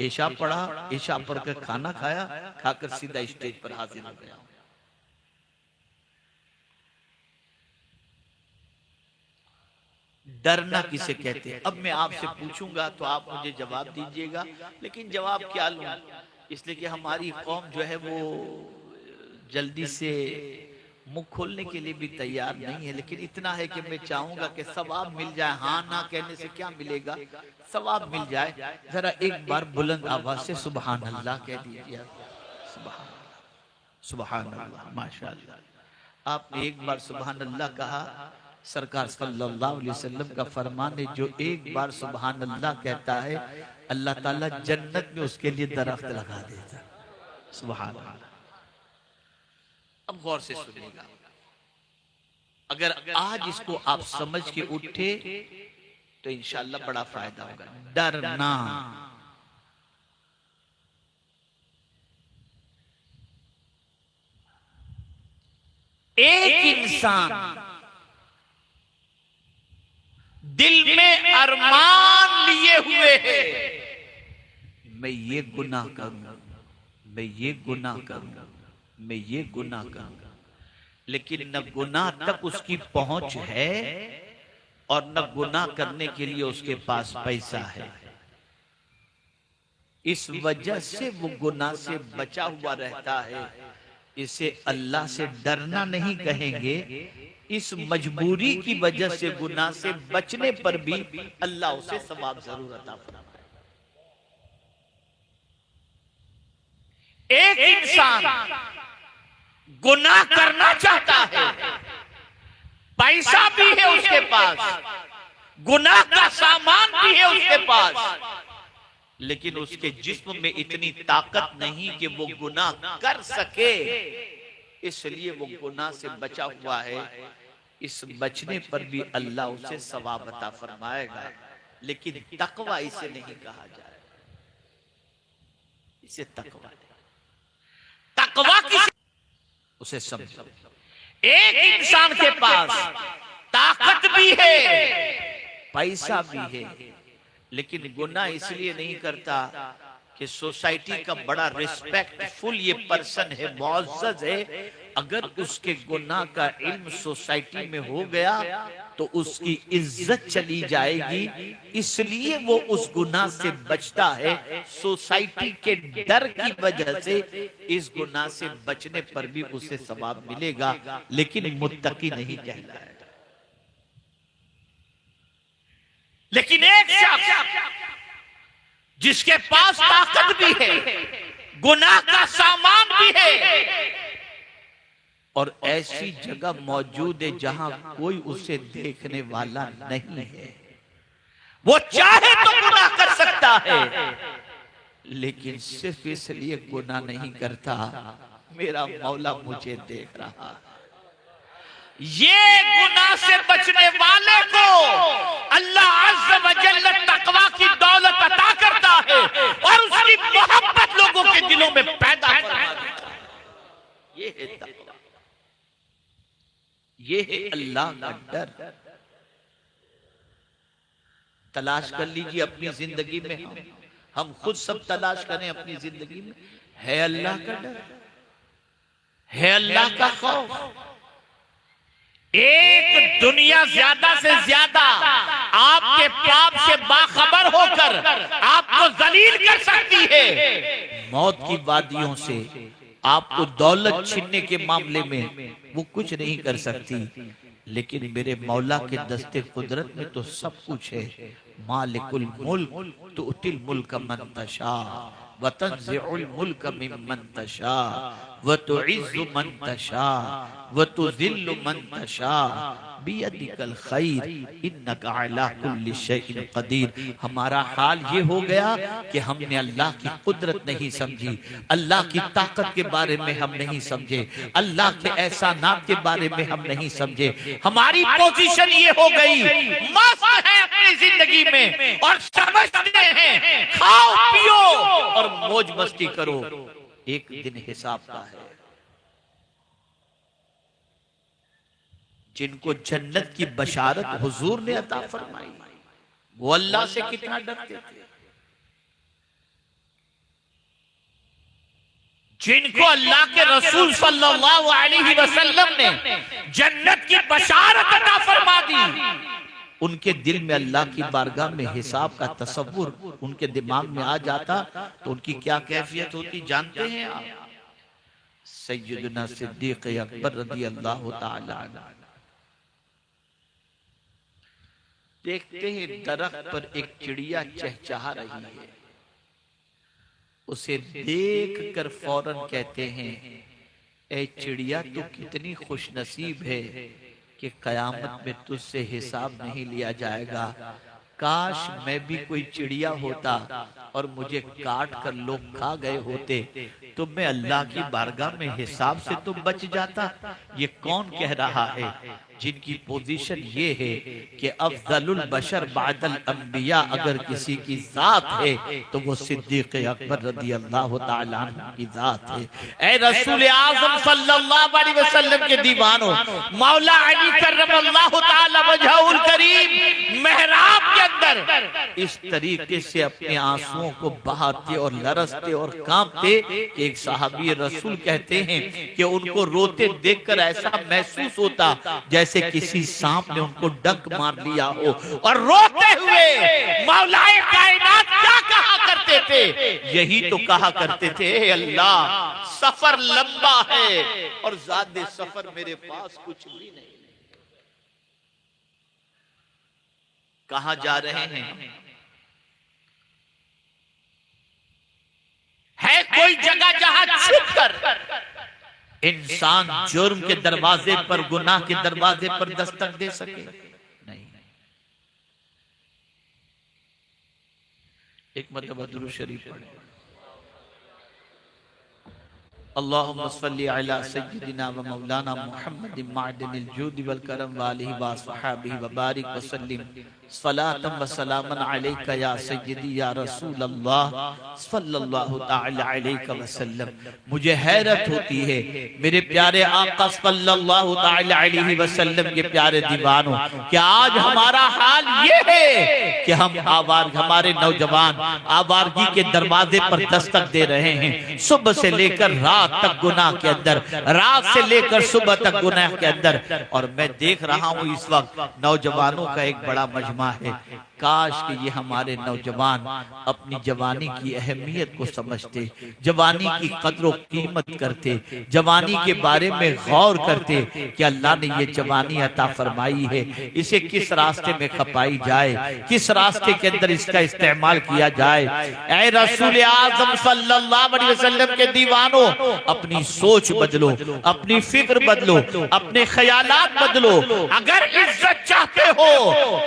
ईशा पढ़ा, ईशा पढ़कर खाना खाया, खाकर सीधा स्टेज पर हाजिर हो गया। डरना किसे कहते हैं? अब मैं आपसे पूछूंगा तो आप मुझे जवाब दीजिएगा, लेकिन जवाब क्या लूं, इसलिए कि हमारी कौम जो है वो जल्दी से मुंह खोलने के लिए भी तैयार नहीं है। लेकिन इतना है कि मैं चाहूंगा कि सवाब मिल जाए। हाँ ना कहने से क्या मिलेगा, सवाब मिल जाए। जरा एक बार बुलंद आवाज से सुबहान अल्लाह कह दीजिए। सुबहान अल्लाह, सुबहान अल्लाह, माशाअल्लाह। आपने एक बार सुबहान अल्लाह कहा, सरकार सल्लल्लाहु अलैहि वसल्लम का फरमान है, जो एक बार सुबहान अल्लाह कहता है अल्लाह ताला जन्नत में उसके लिए दरख्त लगा देता। सुबहान अल्लाह। अब गौर से सुनिएगा, अगर आज इसको आप समझ के उठे तो इंशाअल्लाह बड़ा फायदा होगा। डरना, एक इंसान दिल में अरमान लिए हुए है, मैं ये गुनाह करूं, मैं ये गुनाह करूं, मैं ये गुनाह करूंगा, लेकिन न गुनाह तक उसकी पहुंच है और न गुनाह करने के लिए उसके पास पैसा है। इस वजह से वो गुनाह से बचा हुआ रहता है। इसे अल्लाह से डरना नहीं कहेंगे, इस मजबूरी की वजह से गुनाह से बचने पर भी अल्लाह उसे सवाब जरूर अता फरमाए। एक इंसान गुनाह करना चाहता है, पैसा भी है उसके पास, गुनाह का सामान भी है उसके पास, लेकिन उसके जिस्म में इतनी ताकत नहीं कि वो गुनाह कर सके, इसलिए वो गुनाह से बचा हुआ है। इस बचने पर भी अल्लाह उसे सवाब अता फरमाएगा, लेकिन तकवा इसे नहीं कहा जाए, इसे तकवा तकवा किसे, उसे समझो। एक इंसान के पास ताकत भी है, पैसा भी है, लेकिन गुनाह इसलिए नहीं करता कि सोसाइटी का बड़ा रिस्पेक्टफुल ये पर्सन है, मुअज़्ज़ज़ है। अगर उसके गुनाह का इल्म सोसाइटी में हो गया तो उसकी इज्जत चली जाएगी, इसलिए वो उस गुनाह से बचता है। सोसाइटी के डर की वजह से इस गुनाह से बचने पर भी उसे सवाब मिलेगा, लेकिन मुत्तकी नहीं कहलाएगा। लेकिन एक शख्स जिसके पास ताकत भी है, गुनाह का सामान भी है, और ऐसी जगह मौजूद है जहां कोई उसे देखने वाला नहीं है, वो चाहे तो गुनाह कर सकता है, लेकिन सिर्फ इसलिए गुनाह नहीं करता मेरा मौला मुझे देख रहा है। ये गुनाह से बचने वाले को अल्लाह अज़्ज़ व जल्ल तक़वा की दौलत अता करता है और उसकी मोहब्बत लोगों के दिलों में पैदा फरमा देता है। ये है तक़वा, ये है अल्लाह का डर। तलाश कर लीजिए अपनी जिंदगी में, हम खुद सब तलाश करें अपनी जिंदगी में, है अल्लाह का डर, है अल्लाह का खौफ। एक दुनिया ज्यादा से ज्यादा आपके पाप से बाखबर होकर आपको जलील कर सकती है, मौत की वादियों से आपको दौलत छीनने के मामले में वो कुछ नहीं कर सकती, लेकिन मेरे मौला के दस्ते कुदरत में तो सब कुछ है। मालिकुल मुल्क तुतिल मुल्क मन तशा व तंज़िउल मुल्क मिम्मन तशा व तुइज़्ज़ु मन तशा व तुज़िल्लु मन तशा बियदिकल खैर इन्नका अला कुल्लि शैइन कदीर। हमारा हाल ये हो गया कि हमने अल्लाह की कुदरत नहीं समझी, अल्लाह की ताकत के बारे में हम नहीं समझे, अल्लाह के एहसानात के बारे में हम नहीं समझे। हमारी पोजीशन ये हो गई, मस्त है अपनी जिंदगी में और समझते हैं खाओ पियो और मौज मस्ती करो, एक दिन हिसाब का है। जिनको जन्नत की बशारत हुजूर ने अता फरमाई, वो अल्लाह से कितना डरते थे। जिनको अल्लाह के रसूल सल्लल्लाहु अलैहि वसल्लम ने जन्नत की बशारत अता फरमा दी, उनके दिल में अल्लाह की बारगाह में हिसाब का तसव्वुर उनके दिमाग में आ जाता तो उनकी क्या कैफियत होती जानते हैं आप? सैयदना सिद्दीक़ अकबर रज़ी अल्लाह तआला अन्हु देखते हैं दरख्त पर एक चिड़िया चहचहा रही है, उसे देख कर फौरन कहते हैं, ए चिड़िया तू कितनी खुशनसीब है कि कयामत में तुझसे हिसाब नहीं लिया जाएगा। काश मैं भी कोई चिड़िया होता और मुझे काट कर लोग खा गए होते तो मैं अल्लाह की बारगाह में हिसाब से तो बच जाता। ये कौन कह रहा है? जिनकी पोजीशन ये है कि अफजलुल बशर बादल अंबिया अगर किसी की जात है तो वो सिद्दीक़ अकबर रज़ी अल्लाह तआला अन्हु की जात है। ऐ रसूल आज़म सल्लल्लाहु अलैहि वसल्लम के दीवानों, मौला अली करमल्लाहु तआला वजहुल करीम मेहराब के अंदर इस तरीके से अपने आंसुओं को बहाते और लरसते और कांपते कि एक सहाबी रसूल कहते हैं कि उनको रोते देखकर ऐसा महसूस होता जैसे किसी सांप ने उनको डंक मार लिया हो। और रोते हुए मौलाए कायनात क्या कहा करते थे? यही तो कहा करते थे, अल्लाह सफर लंबा है और ज़्यादा सफर मेरे पास कुछ भी नहीं। कहां जा रहे हैं? है कोई जगह जहां इंसान जुर्म के दरवाजे पर, गुनाह के दरवाजे पर दस्तक दे सके? नहीं। एक मरतबा दुरूद शरीफ पढ़े। अल्लाहुम्मा सल्ली अला सय्यिदिना व मौलाना मुहम्मदिन माअदिनिल जूदि वल करम व आलिहि व अस्हाबिहि व बारिक व सल्लिम सलातन व सलामन अलैका या सय्यदी या रसूल अल्लाह सल्लल्लाहु तआला अलैहि वसल्लम। मुझे हैरत होती है मेरे प्यारे आका सल्लल्लाहु तआला अलैहि वसल्लम के प्यारे दीवानों, कि आज हमारा हाल ये है कि हम हमारे नौजवान आवारगी के दरवाजे पर दस्तक दे रहे हैं। सुबह से लेकर रात तक गुनाह के अंदर, रात से लेकर सुबह तक गुनाह के अंदर। और मैं देख रहा हूँ इस वक्त नौजवानों का एक बड़ा मजमा है। काश कि ये हमारे नौजवान अपनी जवानी की अहमियत को समझते, जवानी की कद्र कीमत करते, जवानी के बारे में गौर करते कि अल्लाह ने ये जवानी अता फरमाई है, इसे किस रास्ते में खपाई जाए, किस रास्ते के अंदर इसका इस्तेमाल किया जाए। ऐ रसूल आज़म सल्लल्लाहु अलैहि वसल्लम के दीवानों, अपनी सोच बदलो, अपनी फिक्र बदलो, अपने ख्यालात बदलो। अगर इज्जत चाहते हो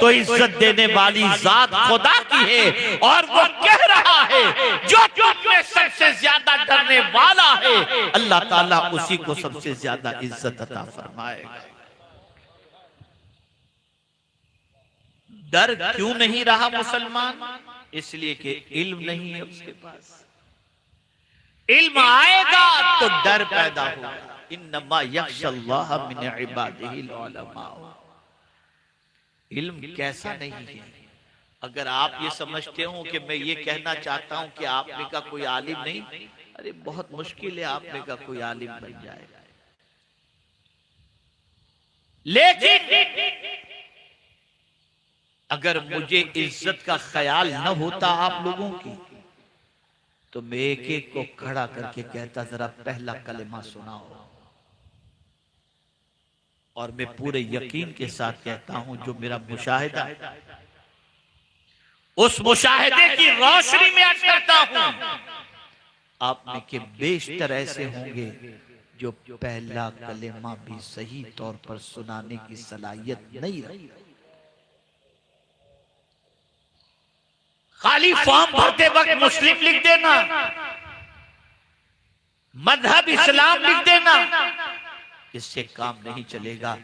तो इज्जत देने वाली जात खुदा की है, और वो कह रहा है जो तुम में सबसे ज्यादा डरने वाला है, अल्लाह ताला उसी को सबसे ज्यादा इज्जत अता फरमाएगा। डर क्यों नहीं रहा मुसलमान? इसलिए कि इल्म नहीं है उसके पास। इल्म आएगा तो डर पैदा होगा। इन्नमा यख्शल्लाह मिन इबादिहिल उलमा। इल्म कैसा नहीं है? अगर आप ये समझते हो कि मैं ये कहना चाहता हूं कि आपने का कोई आलिम नहीं, अरे बहुत मुश्किल है आपने का कोई आलिम बन जाए। लेकिन अगर मुझे इज्जत का ख्याल न होता आप लोगों की, तो मैं एक एक को खड़ा करके कहता जरा पहला कलेमा सुनाओ। और मैं पूरे यकीन के साथ कहता हूं जो मेरा मुशाहिदा है, उस मुशाहिदे की रोशनी में अर्ज करता हूं, आप में के बेशतर ऐसे होंगे जो पहला कलेमा भी सही तौर पर सुनाने की सलाहियत नहीं रखते। खाली फॉर्म भरते वक्त मुस्लिम लिख देना, मजहब इस्लाम लिख देना, इससे काम नहीं चलेगा।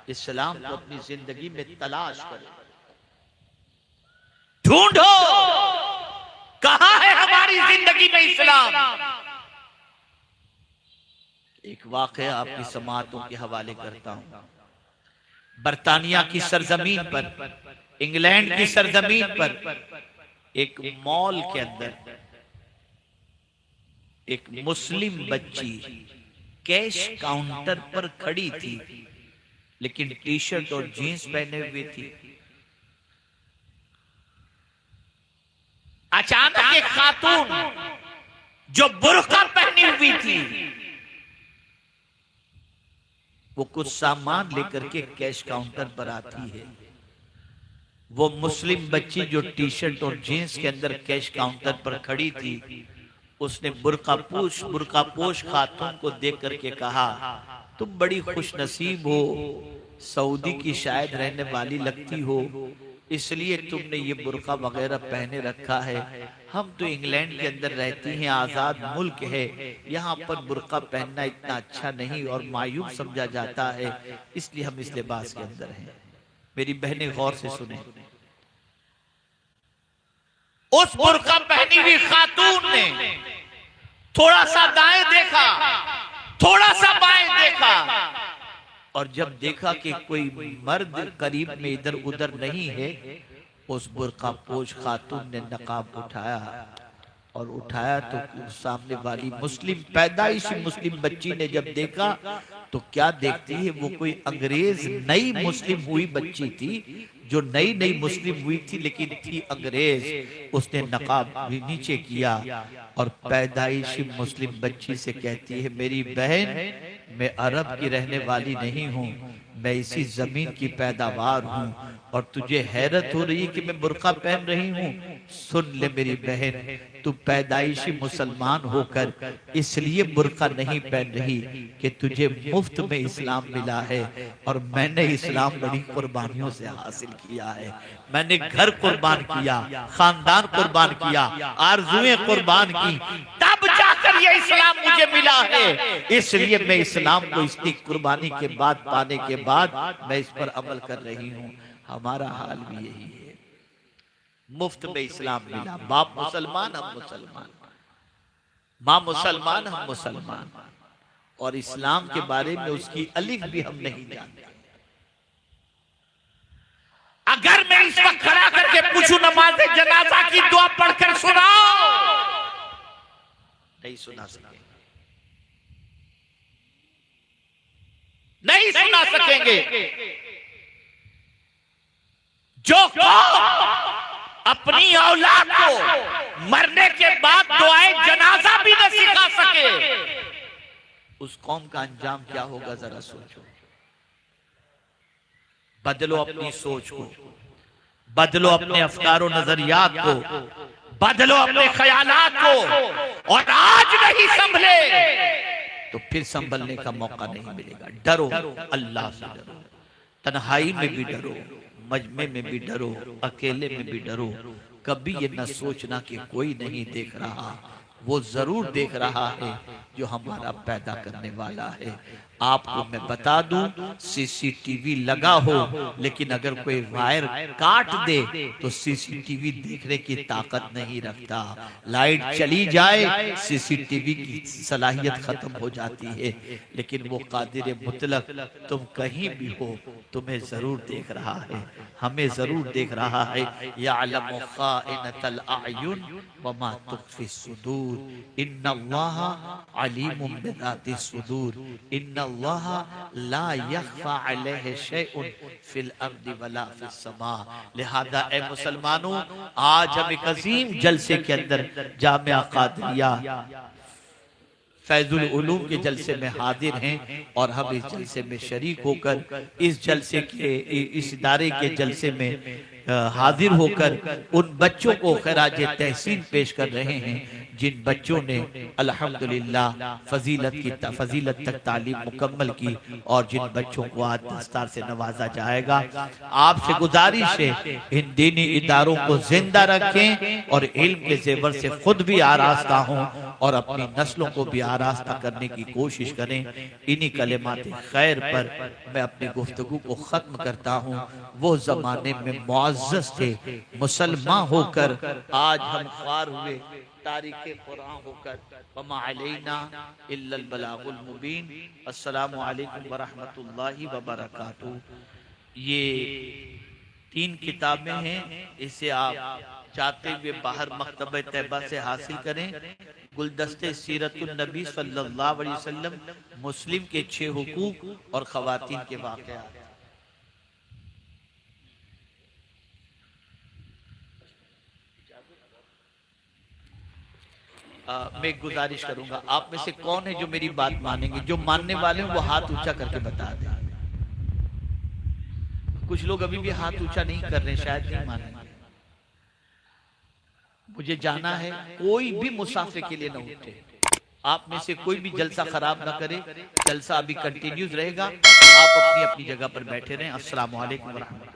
इस्लाम को अपनी जिंदगी में तलाश करो, ढूंढो कहां है हमारी जिंदगी में इस्लाम। एक वाकया आपकी समाअतों के हवाले करता हूं। बरतानिया की सरजमीन पर, इंग्लैंड की सरजमीन पर एक मॉल के अंदर एक मुस्लिम बच्ची कैश काउंटर पर खड़ी थी, लेकिन टी शर्ट और जीन्स पहने हुए थी। अचानक एक खातून जो बुर्का पहनी हुई थी, वो कुछ सामान लेकर के कैश काउंटर पर आती है। वो मुस्लिम बच्ची जो टी शर्ट और जीन्स के अंदर कैश काउंटर पर खड़ी थी, उसने बुर्कापोश खातून को देख करके कहा, तुम बड़ी खुश नसीब हो, सऊदी की शायद रहने वाली लगती हो, इसलिए तुमने ये बुर्का वगैरह पहने रखा है। हम तो इंग्लैंड के अंदर रहती हैं, आजाद मुल्क है, यहाँ पर बुर्का पहनना इतना अच्छा नहीं और मायूब समझा जाता है, इसलिए हम इस लिबास के अंदर हैं। मेरी बहनें गौर से सुने, उस बुर्का पहनी हुई खातून ने थोड़ा सा दाएं देखा, थोड़ा सा बाएं देखा, और जब देखा कि कोई मर्द करीब में इधर उधर नहीं है, उस बुर्कापोश खातून ने नकाब उठाया, और उठाया तो सामने वाली मुस्लिम पैदाइशी मुस्लिम बच्ची ने जब देखा तो क्या देखती है, वो कोई अंग्रेज नई मुस्लिम हुई बच्ची थी, जो नई नई मुस्लिम हुई थी लेकिन थी अंग्रेज। उसने नकाब भी नीचे किया और पैदाइशी मुस्लिम बच्ची से कहती है, मेरी बहन, मैं अरब की रहने वाली नहीं हूँ, मैं इसी जमीन की पैदावार हूँ और तुझे हैरत हो रही है कि मैं बुर्का पहन रही हूँ। सुन ले मेरी बहन, तू पैदाइशी मुसलमान होकर इसलिए बुर्का नहीं पहन रही कि तुझे मुफ्त में इस्लाम मिला है, और मैंने इस्लाम बड़ी कुर्बानियों से हासिल किया है। मैंने घर कुर्बान किया, खानदान कुर्बान किया, आरज़ुएं कुर्बान की, तब जाकर ये इस्लाम मुझे मिला है। इसलिए मैं इस्लाम को इसकी कुर्बानी के बाद, पाने के बाद मैं इस पर अमल कर रही हूँ। हमारा हाल भी यही है, मुफ्त में इस्लाम मिला, बाप मुसलमान हम मुसलमान, माँ मुसलमान हम मुसलमान, और इस्लाम के बारे में उसकी अलिफ भी हम नहीं जानते। अगर मैं इस वक्त खड़ा करके पूछूं नमाज जनाजा की दुआ पढ़कर सुनाओ, नहीं सुना सकेंगे, नहीं सुना सकेंगे। जो अपनी औलाद को मरने के बाद दुआए जनाजा भी न सिखा सके, उस कौम का अंजाम क्या होगा जरा सोचो। बदलो अपनी सोच को, बदलो अपने अफकार और नजरियात को, बदलो अपने ख्यालात को, और आज नहीं संभले तो फिर संभलने का मौका नहीं मिलेगा। डरो, अल्लाह से डरो, तन्हाई में भी डरो, मजमे में भी डरो, अकेले में भी डरो। कभी ये न सोचना कि कोई नहीं देख रहा, वो जरूर देख रहा है जो हमारा पैदा करने वाला है। आपको मैं बता दूं, सीसीटीवी लगा हो, लेकिन अगर कोई वायर काट दे तो सीसीटीवी देखने की ताकत नहीं रखता। लाइट चली जाए, सीसीटीवी की सलाहियत खत्म हो जाती है, लेकिन वो कादिर मुतलक तुम कहीं भी हो, तुम्हें जरूर देख रहा है, हमें जरूर देख रहा है। यअलमु खाइनतल अयुन वमा तुख्फी सुदूर, इन्नल्लाह अलीमुम बिज़ातिस सुदूर, इन्नल्लाह ला यख्फा अलैहि शैउन फिल अर्दि वला फिस समा। लिहाजा ए मुसलमानों, आज हम एक अजीम जलसे के अंदर जामिया कादरिया फैजुल उलूम के जलसे में हाजिर हैं, और हम इस जलसे में शरीक होकर, इस जलसे के, इस इदारे के जलसे में हाजिर होकर उन बच्चों को खराज तहसीन पेश कर रहे हैं जिन बच्चों ने अल्हम्दुलिल्लाह फजीलत तक तालीम मुकम्मल की, और जिन बच्चों को आज दस्तार से नवाजा जाएगा। आपसे गुजारिश है, इन दीनी इदारों को जिंदा रखें और इल्म के जेवर से खुद भी आरास्ता हों और अपनी नस्लों को भी आरास्ता करने की कोशिश करें। इन्हीं कलिमात खैर पर मैं अपनी गुफ्तगू को खत्म करता हूँ। वो जमाने में मुअज़्ज़ज़ थे, मुसलमान होकर आज हम ख्वार हुए, तारीख़े कुरान होकर, वमा अलैना इल्लल बलागुल मुबीन। अस्सलामु अलैकुम व रहमतुल्लाहि व बरकातुहू। ये 3 किताबें हैं, इसे आप चाहते हुए बाहर मकतबे तैयबा से हासिल करें। गुलदस्ते सीरतुन नबी सल्लल्लाहु अलैहि वसल्लम, मुस्लिम के 6 हुकूक और खवातीन के वाक़यात। मैं गुजारिश करूंगा, आप में से कौन है जो मेरी बात मानेंगे? जो मानने वाले हैं वो हाथ ऊंचा करके बता दें। कुछ लोग अभी भी हाथ ऊंचा नहीं कर रहे, शायद नहीं मानेंगे। मुझे जाना है, कोई भी मुसाफिर के लिए न उठे। आप में से कोई भी जलसा खराब ना करे, जलसा अभी कंटिन्यूज रहेगा। आप अपनी अपनी जगह पर बैठे रहें। अस्सलामु अलैकुम व रहमतुल्लाह।